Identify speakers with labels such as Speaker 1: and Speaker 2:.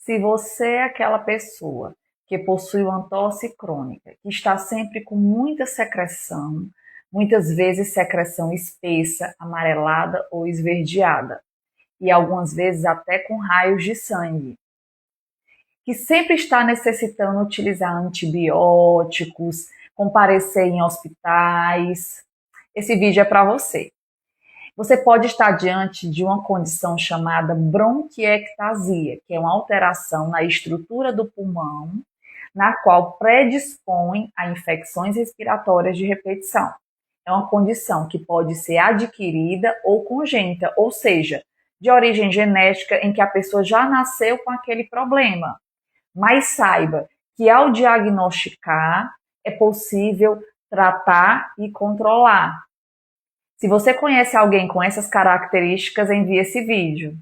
Speaker 1: Se você é aquela pessoa que possui uma tosse crônica, que está sempre com muita secreção, muitas vezes secreção espessa, amarelada ou esverdeada, e algumas vezes até com raios de sangue, que sempre está necessitando utilizar antibióticos, comparecer em hospitais, esse vídeo é para você. Você pode estar diante de uma condição chamada bronquiectasia, que é uma alteração na estrutura do pulmão, na qual predispõe a infecções respiratórias de repetição. É uma condição que pode ser adquirida ou congênita, ou seja, de origem genética em que a pessoa já nasceu com aquele problema. Mas saiba que ao diagnosticar é possível tratar e controlar. Se você conhece alguém com essas características, envie esse vídeo.